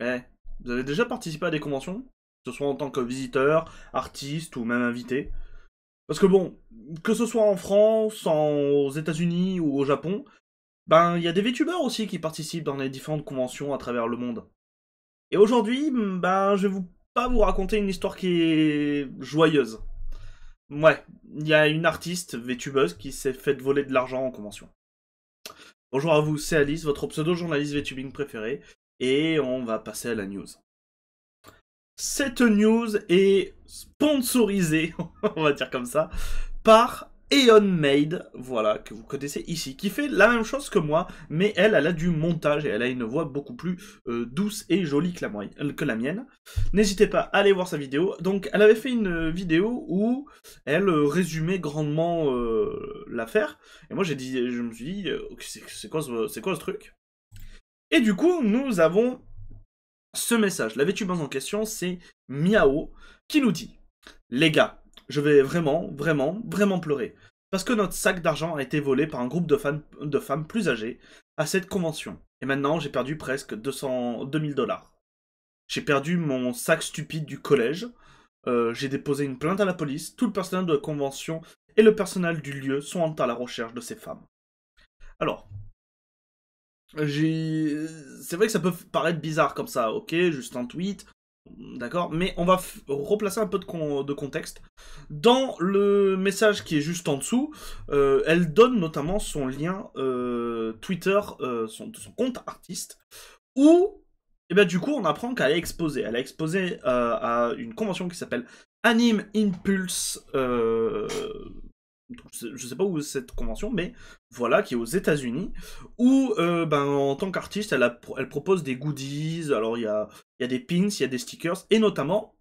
Eh, vous avez déjà participé à des conventions? Que ce soit en tant que visiteur, artiste ou même invité? Parce que bon, que ce soit en France, aux États-Unis ou au Japon, ben il y a des VTubers aussi qui participent dans les différentes conventions à travers le monde. Et aujourd'hui, ben je vais pas vous raconter une histoire qui est joyeuse. Ouais, il y a une artiste VTubeuse qui s'est fait voler de l'argent en convention. Bonjour à vous, c'est Alice, votre pseudo-journaliste VTubing préféré, et on va passer à la news. Cette news est sponsorisée, on va dire comme ça, par Aeon Maid, voilà, que vous connaissez ici, qui fait la même chose que moi, mais elle a du montage et elle a une voix beaucoup plus douce et jolie que la mienne. N'hésitez pas à aller voir sa vidéo. Donc, elle avait fait une vidéo où elle résumait grandement l'affaire, et moi je me suis dit, c'est quoi ce truc? Et du coup, nous avons ce message. La VTubeuse en question, c'est Miao, qui nous dit: les gars, je vais vraiment pleurer. Parce que notre sac d'argent a été volé par un groupe de femmes plus âgées à cette convention. Et maintenant, j'ai perdu presque 2000 $. J'ai perdu mon sac stupide du collège. J'ai déposé une plainte à la police. Tout le personnel de la convention et le personnel du lieu sont à la recherche de ces femmes. Alors, c'est vrai que ça peut paraître bizarre comme ça, ok, juste un tweet, d'accord, mais on va replacer un peu de contexte. Dans le message qui est juste en dessous, elle donne notamment son lien Twitter, son compte artiste, où, et ben, du coup, on apprend qu'elle a exposé. Elle a exposé à une convention qui s'appelle Anime Impulse. Je sais pas où est cette convention, mais voilà, qui est aux États-Unis, où, ben, en tant qu'artiste, elle propose des goodies. Alors, il y a des pins, il y a des stickers, et notamment,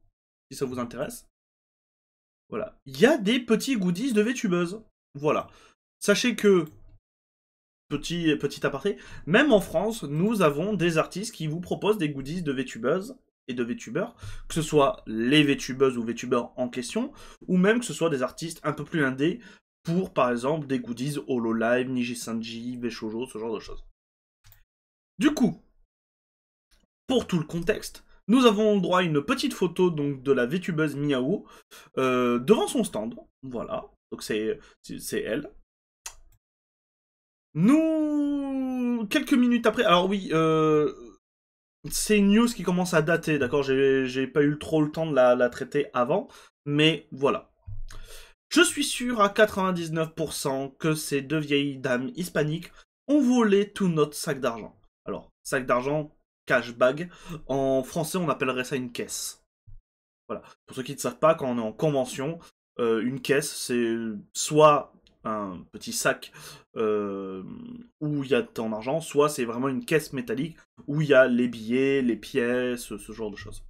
si ça vous intéresse, voilà, il y a des petits goodies de VTubeuse. Voilà. Sachez que, petit aparté, même en France, nous avons des artistes qui vous proposent des goodies de VTubeuses et de VTubers, que ce soit les VTubeuses ou VTubers en question, ou même que ce soit des artistes un peu plus indés, pour par exemple des goodies Hololive, Nijisanji, Veshojo, ce genre de choses. Du coup, pour tout le contexte, nous avons droit à une petite photo donc de la VTubeuse Miao devant son stand, voilà, donc c'est elle. Nous, quelques minutes après, alors oui, c'est une news qui commence à dater, d'accord, j'ai pas eu trop le temps de la traiter avant, mais voilà. Je suis sûr à 99% que ces deux vieilles dames hispaniques ont volé tout notre sac d'argent. Alors, sac d'argent, cash bag, en français on appellerait ça une caisse. Voilà. Pour ceux qui ne savent pas, quand on est en convention, une caisse c'est soit un petit sac où il y a ton argent, soit c'est vraiment une caisse métallique où il y a les billets, les pièces, ce genre de choses.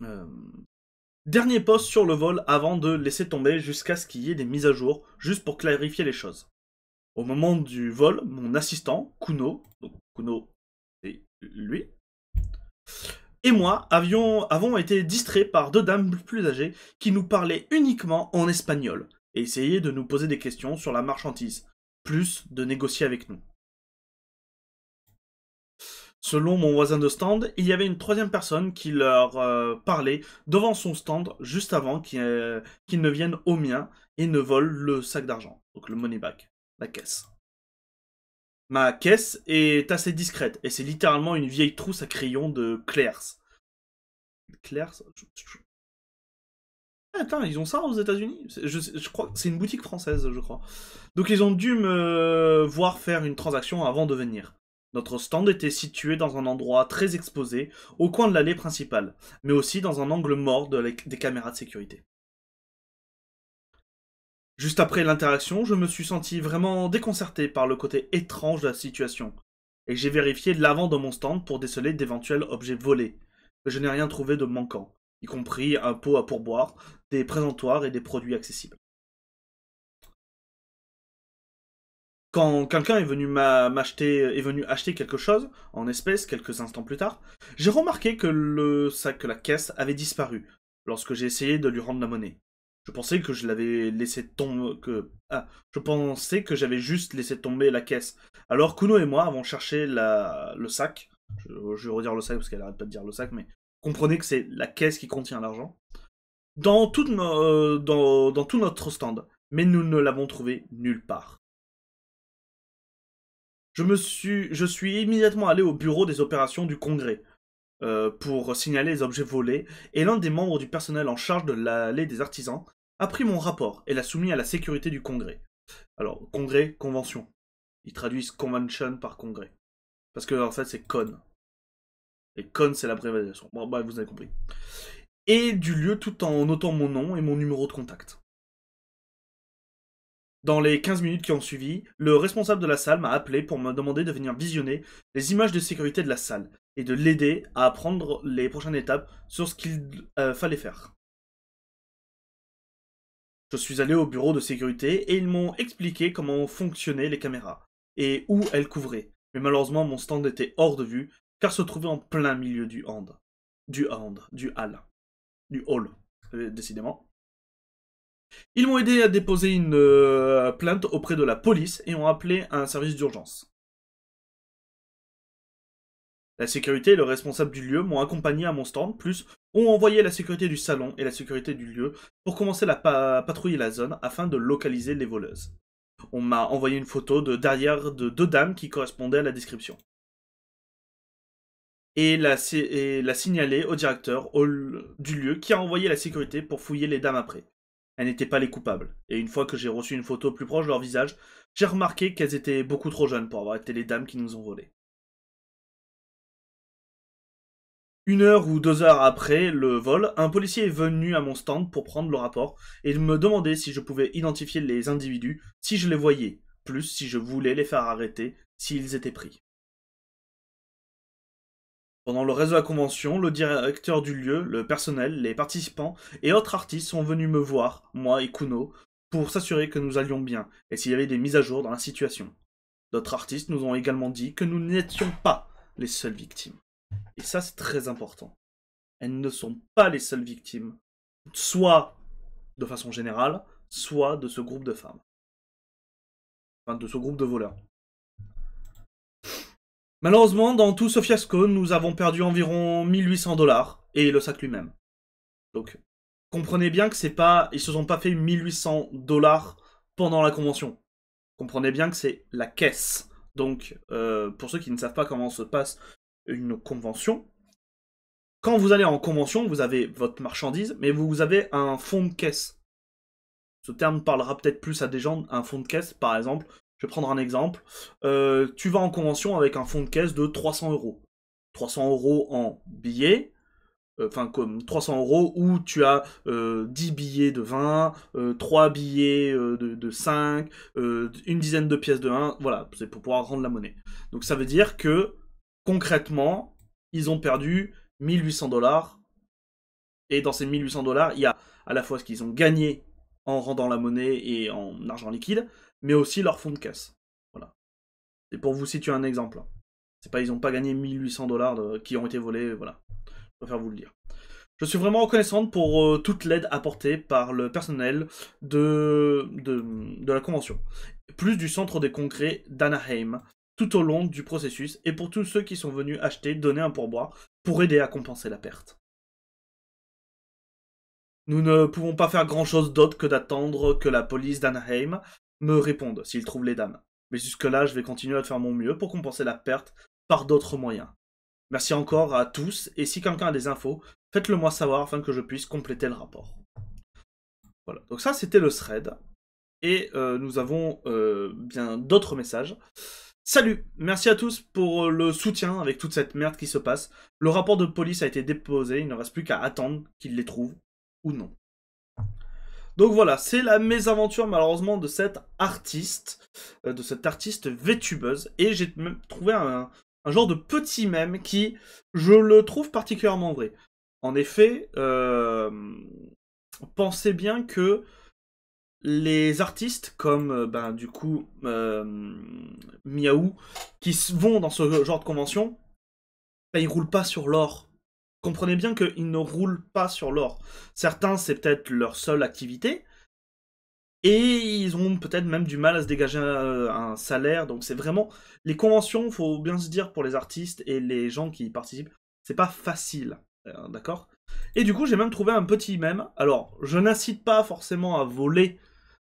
Euh, Dernier post sur le vol avant de laisser tomber jusqu'à ce qu'il y ait des mises à jour, juste pour clarifier les choses. Au moment du vol, mon assistant, Kuno, donc Kuno c'est lui, et moi avons été distraits par deux dames plus âgées qui nous parlaient uniquement en espagnol et essayaient de nous poser des questions sur la marchandise, plus de négocier avec nous. Selon mon voisin de stand, il y avait une troisième personne qui leur parlait devant son stand juste avant qu'ils ne viennent au mien et ne volent le sac d'argent, donc le money bag, la caisse. Ma caisse est assez discrète et c'est littéralement une vieille trousse à crayons de Claire's. Claire's. Attends, ils ont ça aux États-Unis? Je crois que c'est une boutique française, je crois. Donc ils ont dû me voir faire une transaction avant de venir. Notre stand était situé dans un endroit très exposé, au coin de l'allée principale, mais aussi dans un angle mort des caméras de sécurité. Juste après l'interaction, je me suis senti vraiment déconcerté par le côté étrange de la situation, et j'ai vérifié l'avant de mon stand pour déceler d'éventuels objets volés, mais je n'ai rien trouvé de manquant, y compris un pot à pourboire, des présentoirs et des produits accessibles. Quand quelqu'un est venu acheter quelque chose, en espèces, quelques instants plus tard, j'ai remarqué que la caisse avait disparu lorsque j'ai essayé de lui rendre la monnaie. Je pensais que je l'avais laissé tomber... je pensais que j'avais juste laissé tomber la caisse. Alors Kuno et moi avons cherché le sac. Je vais redire le sac parce qu'elle arrête pas de dire le sac, mais comprenez que c'est la caisse qui contient l'argent. Dans tout notre stand. Mais nous ne l'avons trouvé nulle part. Je suis immédiatement allé au bureau des opérations du Congrès pour signaler les objets volés, et l'un des membres du personnel en charge de l'allée des artisans a pris mon rapport et l'a soumis à la sécurité du Congrès. Alors, Congrès, convention. Ils traduisent convention par Congrès. Parce que, en fait, c'est con. Et con, c'est l'abréviation. Bon, bah, vous avez compris. Et du lieu tout en notant mon nom et mon numéro de contact. Dans les 15 minutes qui ont suivi, le responsable de la salle m'a appelé pour me demander de venir visionner les images de sécurité de la salle et de l'aider à apprendre les prochaines étapes sur ce qu'il fallait faire. Je suis allé au bureau de sécurité et ils m'ont expliqué comment fonctionnaient les caméras et où elles couvraient. Mais malheureusement, mon stand était hors de vue car se trouvait en plein milieu du hall, décidément. Ils m'ont aidé à déposer une plainte auprès de la police et ont appelé un service d'urgence. La sécurité et le responsable du lieu m'ont accompagné à mon stand, plus ont envoyé la sécurité du salon et la sécurité du lieu pour commencer à patrouiller la zone afin de localiser les voleuses. On m'a envoyé une photo de derrière de 2 dames qui correspondaient à la description. Et l'a signalé au directeur du lieu qui a envoyé la sécurité pour fouiller les dames après. Elles n'étaient pas les coupables. Et une fois que j'ai reçu une photo plus proche de leur visage, j'ai remarqué qu'elles étaient beaucoup trop jeunes pour avoir été les dames qui nous ont volés. 1 heure ou 2 heures après le vol, un policier est venu à mon stand pour prendre le rapport et me demander si je pouvais identifier les individus si je les voyais, plus si je voulais les faire arrêter s'ils étaient pris. Pendant le reste de la convention, le directeur du lieu, le personnel, les participants et autres artistes sont venus me voir, moi et Kuno, pour s'assurer que nous allions bien et s'il y avait des mises à jour dans la situation. D'autres artistes nous ont également dit que nous n'étions pas les seules victimes. Et ça, c'est très important. Elles ne sont pas les seules victimes, soit de façon générale, soit de ce groupe de femmes. Enfin, de ce groupe de voleurs. Malheureusement, dans tout ce fiasco, nous avons perdu environ 1800 $ et le sac lui-même. Donc, comprenez bien que c'est pas, ils se sont pas fait 1800 $ pendant la convention. Comprenez bien que c'est la caisse. Donc, pour ceux qui ne savent pas comment se passe une convention, quand vous allez en convention, vous avez votre marchandise, mais vous avez un fonds de caisse. Ce terme parlera peut-être plus à des gens, un fonds de caisse, par exemple. Je vais prendre un exemple. Tu vas en convention avec un fonds de caisse de 300 €. 300 € en billets, enfin comme 300 € où tu as 10 billets de 20, 3 billets de 5, une dizaine de pièces de 1, voilà, c'est pour pouvoir rendre la monnaie. Donc ça veut dire que, concrètement, ils ont perdu 1800 $, et dans ces 1800 $, il y a à la fois ce qu'ils ont gagné en rendant la monnaie et en argent liquide, mais aussi leur fonds de caisse. Voilà. C'est pour vous situer un exemple. C'est pas, ils n'ont pas gagné 1800 $ qui ont été volés, voilà. Je préfère vous le dire. Je suis vraiment reconnaissante pour toute l'aide apportée par le personnel de la convention, plus du centre des congrès d'Anaheim, tout au long du processus, et pour tous ceux qui sont venus acheter, donner un pourboire, pour aider à compenser la perte. Nous ne pouvons pas faire grand-chose d'autre que d'attendre que la police d'Anaheim me réponde s'ils trouvent les dames. Mais jusque-là, je vais continuer à faire mon mieux pour compenser la perte par d'autres moyens. Merci encore à tous, et si quelqu'un a des infos, faites-le moi savoir afin que je puisse compléter le rapport. Voilà, donc ça c'était le thread. Et nous avons bien d'autres messages. Salut, merci à tous pour le soutien avec toute cette merde qui se passe. Le rapport de police a été déposé, il ne reste plus qu'à attendre qu'ils les trouvent ou non. Donc voilà, c'est la mésaventure malheureusement de cette artiste VTubeuse. Et j'ai même trouvé un genre de petit mème qui, je le trouve particulièrement vrai. En effet, pensez bien que les artistes comme, du coup, Miaou, qui vont dans ce genre de convention, ils roulent pas sur l'or. comprenez bien qu'ils ne roulent pas sur l'or. Certains, c'est peut-être leur seule activité, et ils ont peut-être même du mal à se dégager un salaire, donc c'est vraiment... Les conventions, faut bien se dire, pour les artistes et les gens qui y participent, c'est pas facile, d'accord? Et du coup, j'ai même trouvé un petit mème. Alors, je n'incite pas forcément à voler,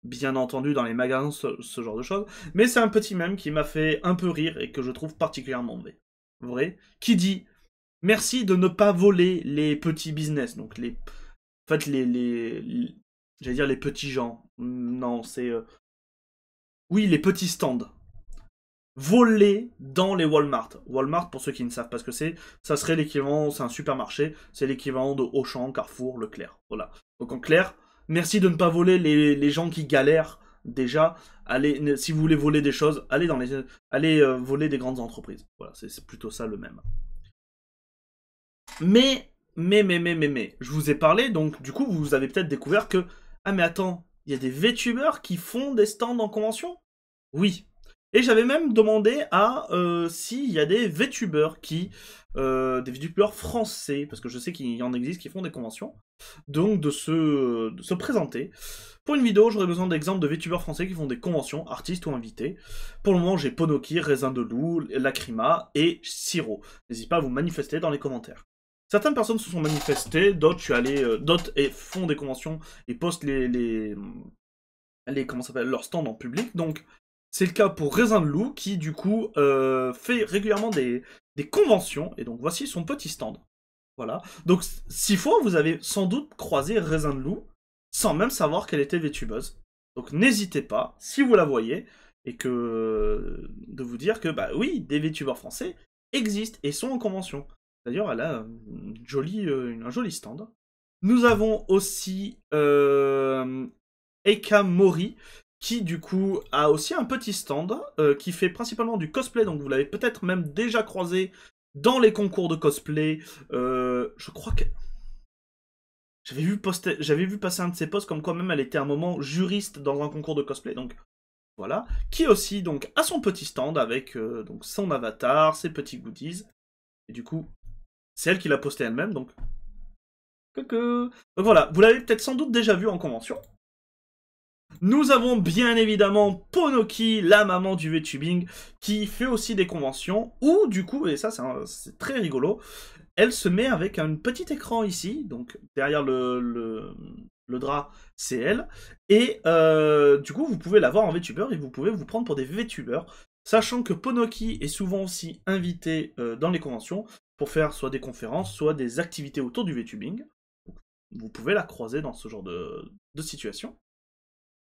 bien entendu, dans les magasins, ce genre de choses, mais c'est un petit mème qui m'a fait un peu rire et que je trouve particulièrement vrai, qui dit « Merci de ne pas voler les petits business », donc les... En fait, j'allais dire les petits gens. Non, c'est... Oui, les petits stands. Voler dans les Walmart. Walmart, pour ceux qui ne savent pas ce que c'est, ça serait l'équivalent, c'est un supermarché, c'est l'équivalent de Auchan, Carrefour, Leclerc. Voilà. Donc en clair, merci de ne pas voler les gens qui galèrent déjà. Allez, si vous voulez voler des choses, allez voler des grandes entreprises. Voilà, c'est plutôt ça le même. Mais, je vous ai parlé, donc du coup, vous avez peut-être découvert que, ah mais attends, il y a des VTubers qui font des stands en convention? Oui. Et j'avais même demandé à s'il y a des VTubers des VTubers français, parce que je sais qu'il y en existe qui font des conventions, donc de se présenter. Pour une vidéo, j'aurais besoin d'exemples de VTubers français qui font des conventions, artistes ou invités. Pour le moment, j'ai Ponoki, Raisin de Loup, Lacrima et Siro. N'hésitez pas à vous manifester dans les commentaires. Certaines personnes se sont manifestées, d'autres font des conventions et postent comment ça s'appelle, leur stand en public. Donc c'est le cas pour Raisin de Loup qui du coup fait régulièrement des conventions, et donc voici son petit stand. Voilà. Donc 6 fois vous avez sans doute croisé Raisin de Loup sans même savoir qu'elle était VTubeuse. Donc n'hésitez pas, si vous la voyez, et que de vous dire que bah oui, des VTubers français existent et sont en convention. D'ailleurs, elle a un joli stand. Nous avons aussi Eika Mori, qui du coup a aussi un petit stand, qui fait principalement du cosplay, donc vous l'avez peut-être même déjà croisé dans les concours de cosplay. Je crois que... J'avais vu passer un de ses posts comme quoi même elle était à un moment juriste dans un concours de cosplay, donc voilà. Qui aussi donc a son petit stand avec donc son avatar, ses petits goodies. Et du coup, c'est elle qui l'a posté elle-même, donc... Coucou. Donc voilà, vous l'avez peut-être sans doute déjà vu en convention. Nous avons bien évidemment Ponoki, la maman du VTubing, qui fait aussi des conventions, où du coup, et ça c'est très rigolo, elle se met avec un petit écran ici, donc derrière le drap, c'est elle, et du coup vous pouvez la voir en VTuber et vous pouvez vous prendre pour des VTubers, sachant que Ponoki est souvent aussi invité dans les conventions pour faire soit des conférences, soit des activités autour du VTubing. Vous pouvez la croiser dans ce genre de situation.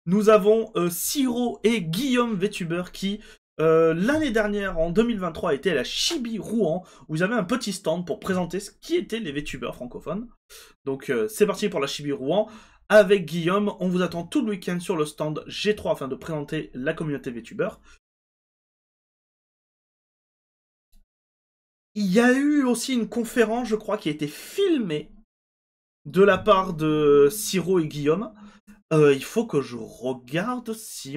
Nous avons Siro et Guillaume VTuber qui, l'année dernière, en 2023, étaient à la Chibi Rouen, où ils avaient un petit stand pour présenter ce qui étaient les VTubers francophones. Donc c'est parti pour la Chibi Rouen. Avec Guillaume, on vous attend tout le week-end sur le stand G3 afin de présenter la communauté VTuber. Il y a eu aussi une conférence, je crois, qui a été filmée de la part de Siro et Guillaume. Il faut que je regarde si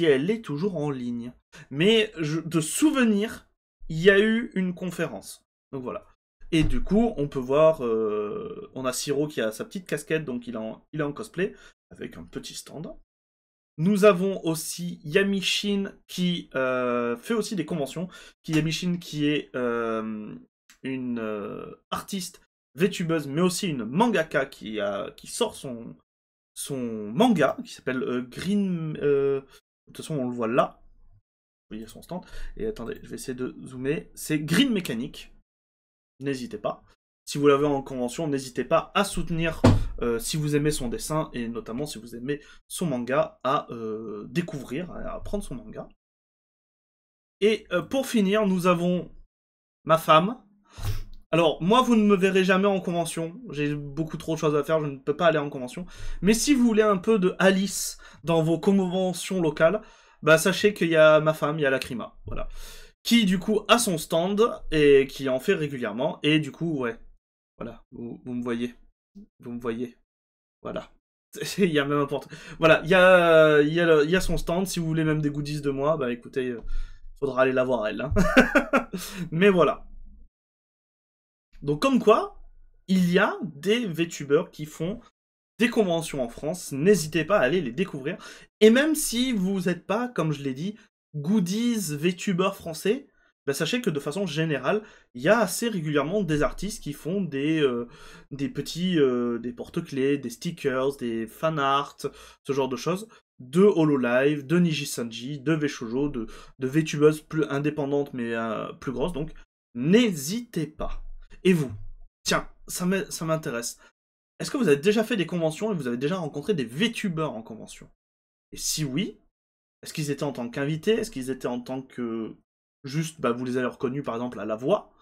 elle est toujours en ligne. Mais de souvenir, il y a eu une conférence. Donc voilà. Et du coup, on peut voir, on a Siro qui a sa petite casquette, donc il est en cosplay, avec un petit stand. Nous avons aussi Yamishin qui fait aussi des conventions. Yamishin qui est une artiste VTubeuse, mais aussi une mangaka qui sort son manga, qui s'appelle Green... de toute façon, on le voit là. Vous voyez son stand. Et attendez, je vais essayer de zoomer. C'est Green Mécanique. N'hésitez pas. Si vous l'avez en convention, n'hésitez pas à soutenir si vous aimez son dessin, et notamment si vous aimez son manga, à découvrir, à prendre son manga. Et pour finir, nous avons ma femme. Alors, moi, vous ne me verrez jamais en convention. J'ai beaucoup trop de choses à faire, je ne peux pas aller en convention. Mais si vous voulez un peu de Alice dans vos conventions locales, bah sachez qu'il y a ma femme, il y a Lacrima, voilà. Qui, du coup, a son stand, et qui en fait régulièrement. Et du coup, ouais, voilà, vous me voyez. Vous me voyez. Voilà. Il y a même n'importe... Voilà, il y a son stand. Si vous voulez même des goodies de moi, bah écoutez, faudra aller la voir elle. Hein. Mais voilà. Donc comme quoi, il y a des VTubers qui font des conventions en France, n'hésitez pas à aller les découvrir. Et même si vous n'êtes pas, comme je l'ai dit, goodies VTubers français, bah sachez que de façon générale, il y a assez régulièrement des artistes qui font des petits des porte-clés, des stickers, des fanarts, ce genre de choses, de Hololive, de Nijisanji, de VShojo, de VTubeuses plus indépendantes mais plus grosses, donc n'hésitez pas. Et vous? Tiens, ça m'intéresse. Est-ce que vous avez déjà fait des conventions et vous avez déjà rencontré des VTubers en convention? Et si oui, est-ce qu'ils étaient en tant qu'invités? Est-ce qu'ils étaient en tant que... Juste, bah, vous les avez reconnus par exemple à la voix?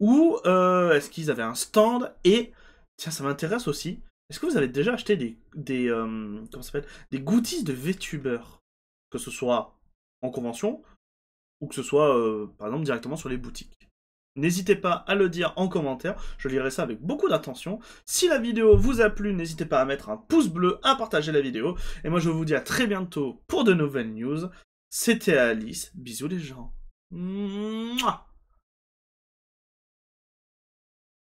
Ou est-ce qu'ils avaient un stand? Et, tiens, ça m'intéresse aussi, est-ce que vous avez déjà acheté comment ça s'appelle? Des goodies de VTubers? Que ce soit en convention, ou que ce soit, par exemple, directement sur les boutiques. N'hésitez pas à le dire en commentaire, je lirai ça avec beaucoup d'attention. Si la vidéo vous a plu, n'hésitez pas à mettre un pouce bleu, à partager la vidéo. Et moi je vous dis à très bientôt pour de nouvelles news. C'était Alice, bisous les gens. Mouah.